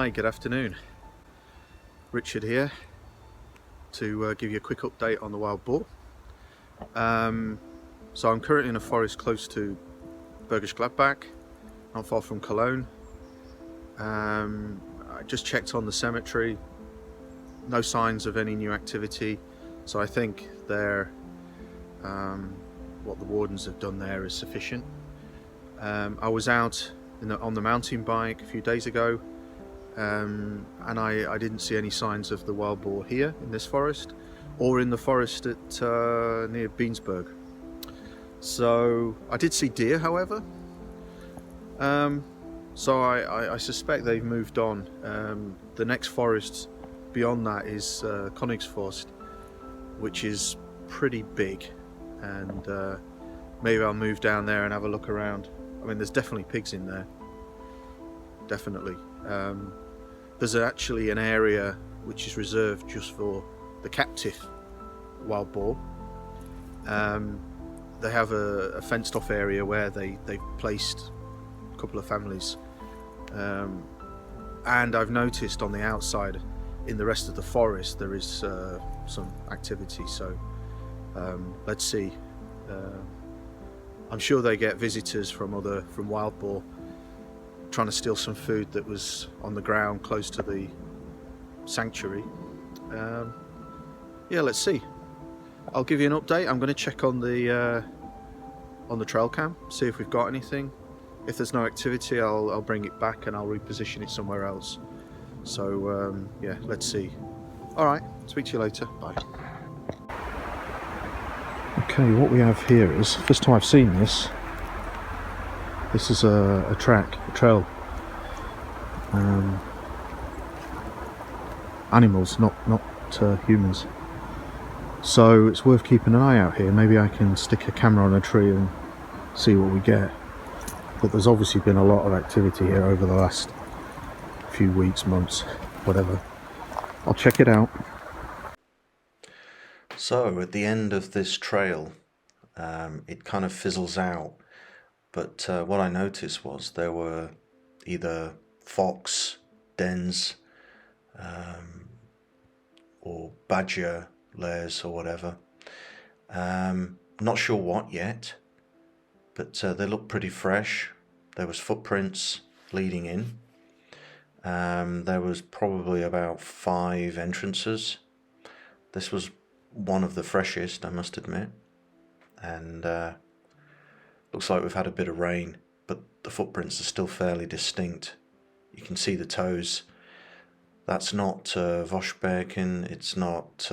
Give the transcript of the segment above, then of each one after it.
Hi, good afternoon. Richard here to give you a quick update on the wild boar. So I'm currently in a forest close to Bergisch Gladbach, not far from Cologne. I just checked on the cemetery, no signs of any new activity, so I think what the wardens have done there is sufficient. I was out on the mountain bike a few days ago, and I didn't see any signs of the wild boar here in this forest or in the forest at near Beansburg. So I did see deer, however, so I suspect they've moved on. The next forest beyond that is Königsforst, which is pretty big, and maybe I'll move down there and have a look around. I mean, there's definitely pigs in there, definitely. There's actually an area which is reserved just for the captive wild boar. They have a fenced off area where they've placed a couple of families, and I've noticed on the outside in the rest of the forest there is some activity, so let's see. I'm sure they get visitors from wild boar trying to steal some food that was on the ground close to the sanctuary. Yeah, let's see. I'll give you an update. I'm going to check on the trail cam, see if we've got anything. If there's no activity, I'll bring it back and I'll reposition it somewhere else. So yeah, let's see. All right, speak to you later. Bye. Okay, what we have here is, first time I've seen this. This is a trail. Animals, not humans. So it's worth keeping an eye out here. Maybe I can stick a camera on a tree and see what we get. But there's obviously been a lot of activity here over the last few weeks, months, whatever. I'll check it out. So at the end of this trail, it kind of fizzles out. But what I noticed was there were either fox dens or badger lairs or whatever. Not sure what yet, but they look pretty fresh. There was footprints leading in. There was probably about 5 entrances. This was one of the freshest, I must admit, and looks like we've had a bit of rain, but the footprints are still fairly distinct. You can see the toes. That's not Voschbergen, it's not,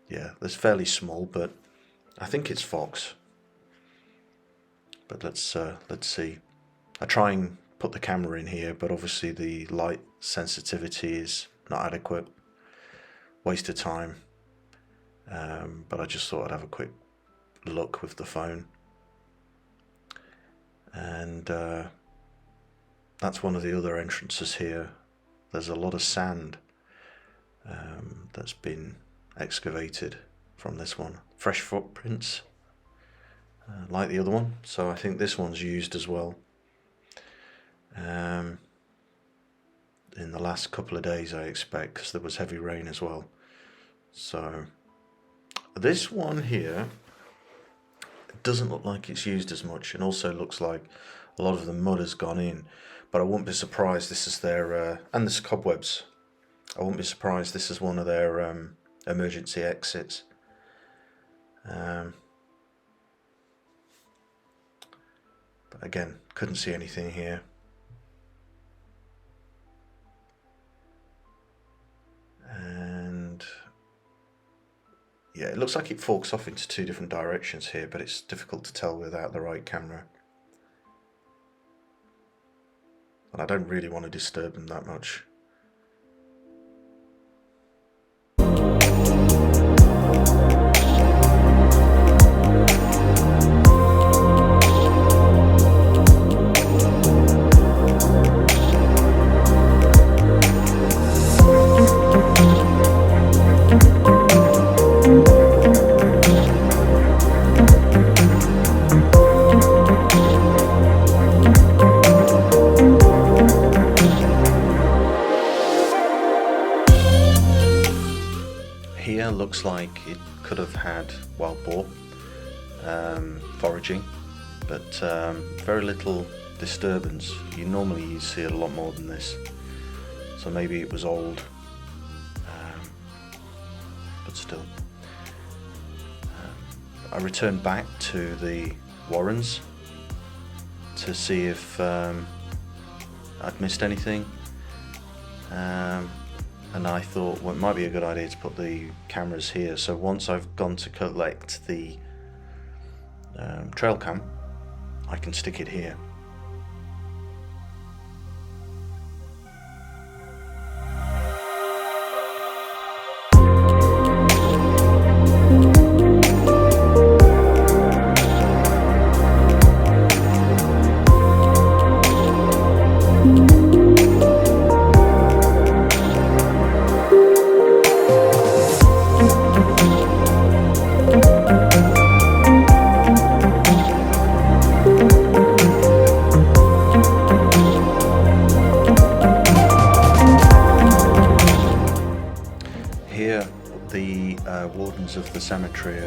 yeah, it's fairly small, but I think it's fox. But let's see. I try and put the camera in here, but obviously the light sensitivity is not adequate. Waste of time. But I just thought I'd have a quick look with the phone. And that's one of the other entrances here. There's a lot of sand that's been excavated from this one. Fresh footprints, like the other one, so I think this one's used as well. In the last couple of days, I expect, because there was heavy rain as well. So this one here doesn't look like it's used as much, and also looks like a lot of the mud has gone in, but I wouldn't be surprised this is their and there's cobwebs. I wouldn't be surprised this is one of their emergency exits. But again, couldn't see anything here. And yeah, it looks like it forks off into 2 different directions here, but it's difficult to tell without the right camera. And I don't really want to disturb them that much. here looks like it could have had wild boar foraging, but very little disturbance. You see a lot more than this, so maybe it was old, but still. I returned back to the warrens to see if I'd missed anything, and I thought, well, it might be a good idea to put the cameras here, so once I've gone to collect the trail cam, I can stick it here. Here, the wardens of the cemetery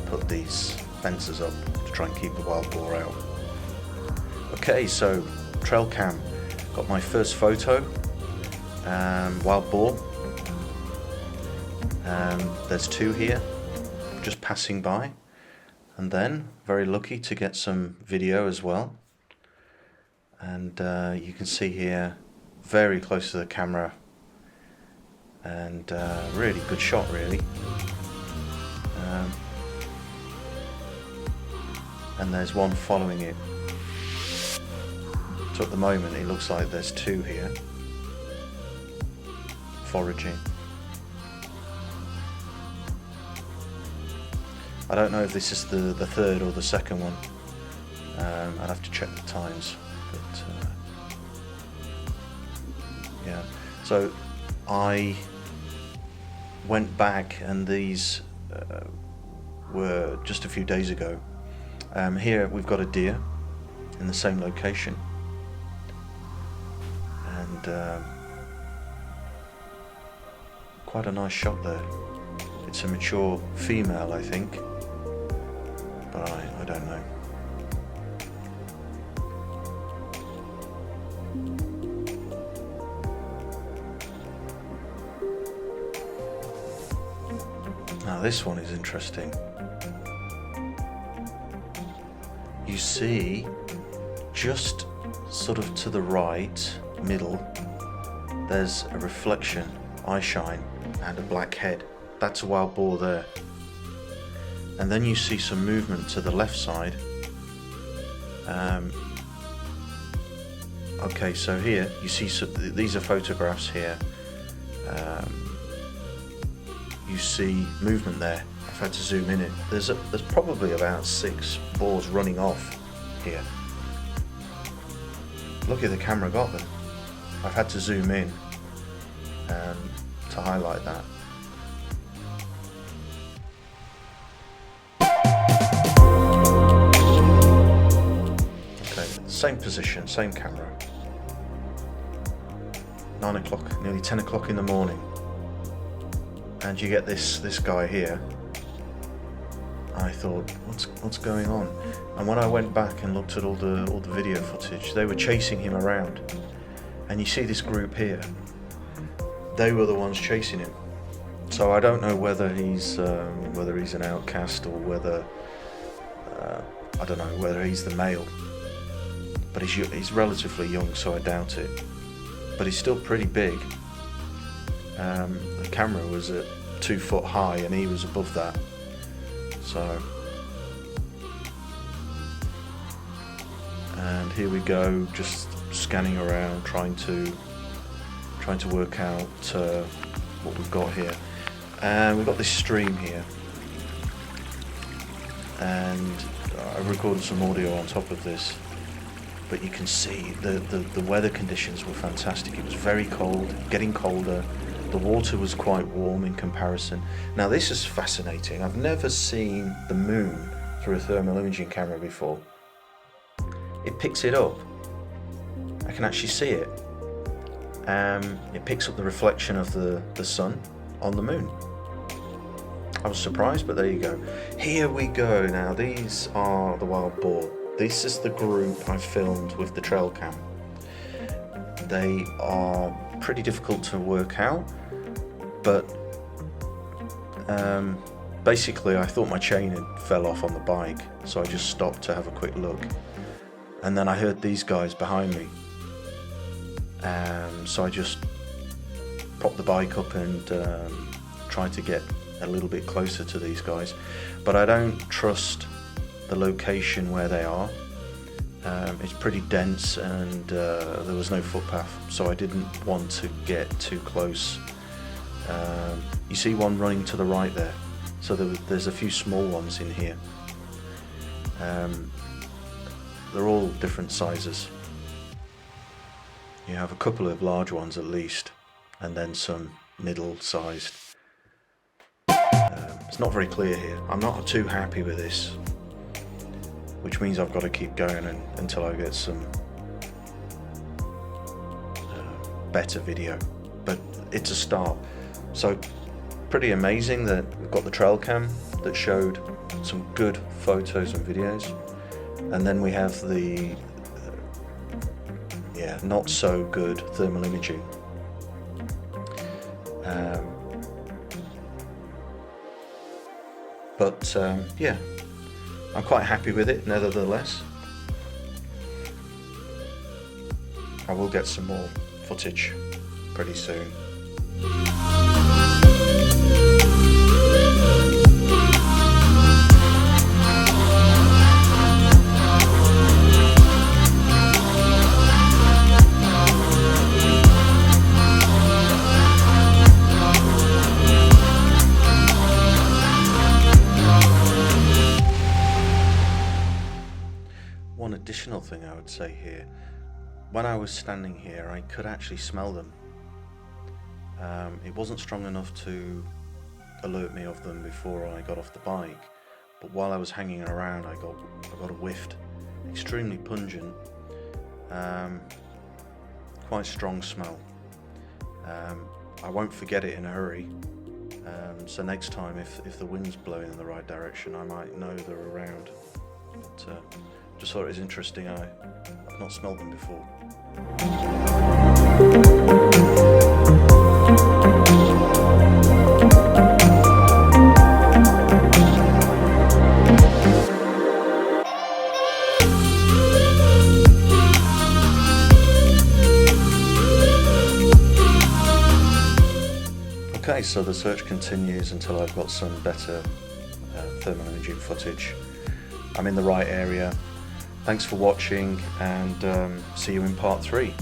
put these fences up to try and keep the wild boar out. Okay, so trail cam, got my first photo, wild boar. There's two here, just passing by, and then very lucky to get some video as well. And you can see here, very close to the camera, and really good shot, really. And there's one following it. So at the moment it looks like there's two here foraging. I don't know if this is the third or the second one. I'd have to check the times, but yeah. So I went back, and these were just a few days ago. Here we've got a deer in the same location, and quite a nice shot there. It's a mature female, I think, but I don't know. Now this one is interesting. You see, just sort of to the right, middle, there's a reflection, eye shine, and a black head. That's a wild boar there. And then you see some movement to the left side. Okay, so here you see these are photographs here. You see movement there. I've had to zoom in it. There's probably about 6 boars running off here. Lucky the camera got them. I've had to zoom in to highlight that. Okay, same position, same camera. 9 o'clock, nearly 10 o'clock in the morning. And you get this guy here. I thought, what's going on? And when I went back and looked at all the video footage, they were chasing him around. And you see this group here. They were the ones chasing him. So I don't know whether he's an outcast, or whether I don't know whether he's the male. But he's relatively young, so I doubt it. But he's still pretty big. The camera was at 2 foot high, and he was above that. So, and here we go, just scanning around, trying to work out what we've got here. And we've got this stream here, and I recorded some audio on top of this. But you can see the weather conditions were fantastic. It was very cold, getting colder. The water was quite warm in comparison. Now this is fascinating. I've never seen the moon through a thermal imaging camera before. It picks it up. I can actually see it. It picks up the reflection of the sun on the moon. I was surprised, but there you go. Here we go now. These are the wild boar. This is the group I filmed with the trail cam. They are pretty difficult to work out, but basically I thought my chain had fell off on the bike, so I just stopped to have a quick look, and then I heard these guys behind me, so I just propped the bike up and tried to get a little bit closer to these guys, but I don't trust the location where they are. It's pretty dense, and there was no footpath, so I didn't want to get too close. You see one running to the right there, so there's a few small ones in here. They're all different sizes. You have a couple of large ones at least, and then some middle-sized. It's not very clear here. I'm not too happy with this, which means I've got to keep going until I get some better video, but it's a start. So pretty amazing that we've got the trail cam that showed some good photos and videos, and then we have the not so good thermal imaging. But yeah, I'm quite happy with it nevertheless. I will get some more footage pretty soon. One additional thing I would say here, when I was standing here I could actually smell them. It wasn't strong enough to alert me of them before I got off the bike, but while I was hanging around I got a whiff. Extremely pungent, quite strong smell. I won't forget it in a hurry, so next time if the wind's blowing in the right direction I might know they're around. But, just thought it was interesting. I've not smelled them before. Okay, so the search continues until I've got some better thermal imaging footage. I'm in the right area. Thanks for watching, and see you in part 3.